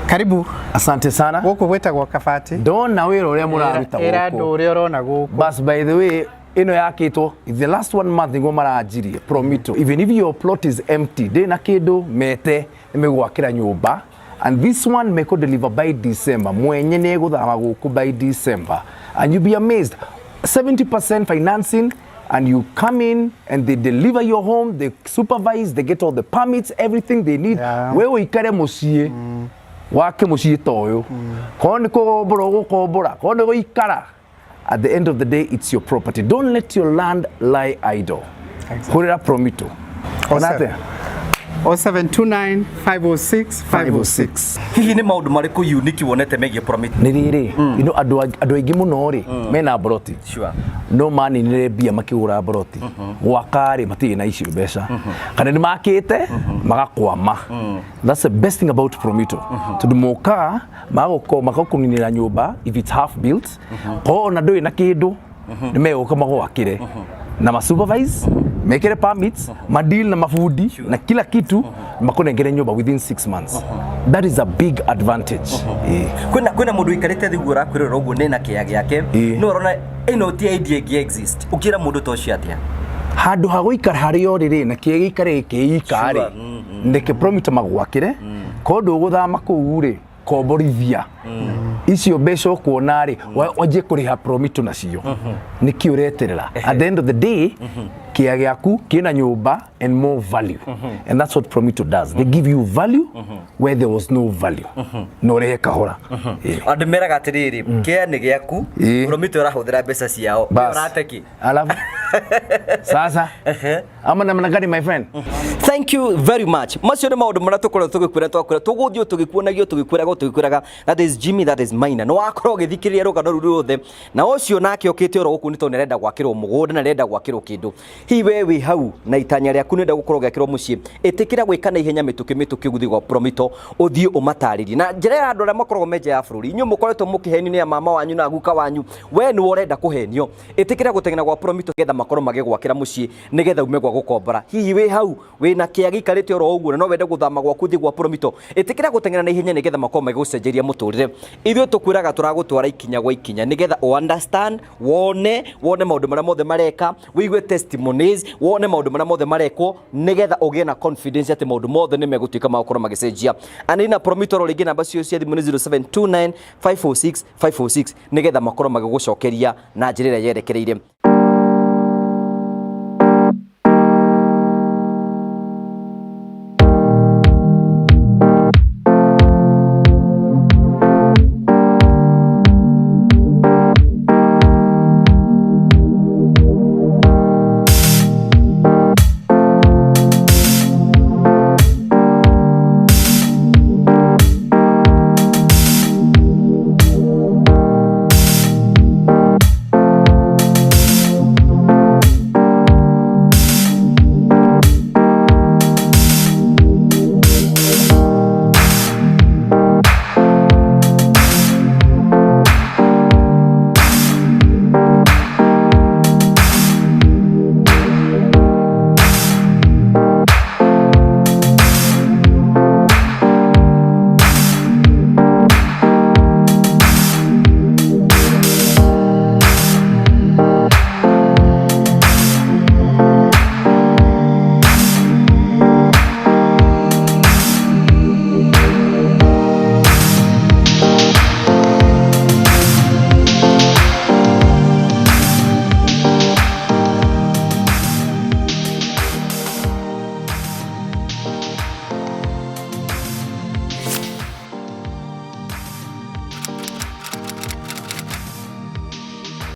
Karibu. Asante sana. Goko gweta gwa kabati. Ndona wira uria muraruta goko. Era ndo uria urona goko. But by the way, ino yakitwo the last 1 month ngo marajirie Promito. Even if your plot is empty, de na kindu mete nimegwakira nyumba. And this one may could deliver by December. Mwenye neguthama guku by December. And you be amazed. 70% financing, and you come in and they deliver your home, they supervise, they get all the permits, everything they need. Wewe ikare mucie. Wake mucie toyo. Kone ko boro ko bora. Kone go ikara. At the end of the day, it's your property. Don't let your land lie idle. Put it up, Promito. Onate. 0729 506 506. Hihi ni maundu mariku unique wonete megie Promito? Ni riri, ando aingi muno ri mena broti. Sure. No mani ni bia makigura broti. Gwakari matiri na ici mbeca. Kana ni makite magakwama. That's the best thing about Promito. Tudumuka magakuninira nyumba if it's half built. Ko na ndoi na kindu ni meguka magwakire. Na ma supervise, make it permits, madeal na mafudi, na kila kitu, makonengere nyumba within 6 months. That is a big advantage. Kwena mundu ikarite thigura kwirira uguo nena kiage yake. No rona ino ti idea exist. Ukira mundu to ciatia. Handu ha guikara hario riri na kiege ikare kiikare. Ndeke Promito magwakire. Kondo guthama kuu ri koborithia. Icio mbeca kuona ri waje kuriha Promito nacio. Niki ureterera. At the end of the day, kia giaku kina nyumba and more value. And that's what Promito does. They give you value where there was no value. No rehe kahora. Andu meraga atiriri, kia ni giaku, Promito arahuthira mbeca ciao. Urateki. Alafu sasa ama namna gani my friend? Thank you very much. Macio ni maundu maria tukorwo tugikwira twakwira tuguthio tugikuonagio tugikwiraga that is Jimmy, that is Maina. No akorwo githikiriria rugano ruru rothe na ucio nake okite oro guku nito nerenda gwakirwo mugunda na nerenda gwakirwo kindu. Hi wewe hau na itanya riaku nenda gukorwo gwakirwo mucii. Itikira gwika na ihenya mituki guthi gwa Promito uthie umatariri. Na njira ya andu aria makorwo meje ya bururi. Inyu mukoretwo mukihenio ni mama wanyu na guka wanyu. We ni urenda kuhenio. Itikira gutengena gwa Promito getha makorwo magigwakira mucii nigetha ume gwa gukombora. Hihi we hau we na kiagi ikarite oro uguo no wende guthama gwaku thi gwa Promito. Itikira gutengena na ihenya nigetha makorwo magigucenjeria muturire. Ithuĩ tukwiraga turagutwara ikinya gwa ikinya nigetha o understand wone maundu maria mothe mareka wigue testimonies wone maundu maria mothe marekwo nigetha ugie na confidence ati maundu mothe ni megutuika magukora magicenjia. Anina Promito ro ringi namba cio cia thimu ni 0729 546 546 nigetha makorwo magigucokeria na njira ĩrĩa yerekereire.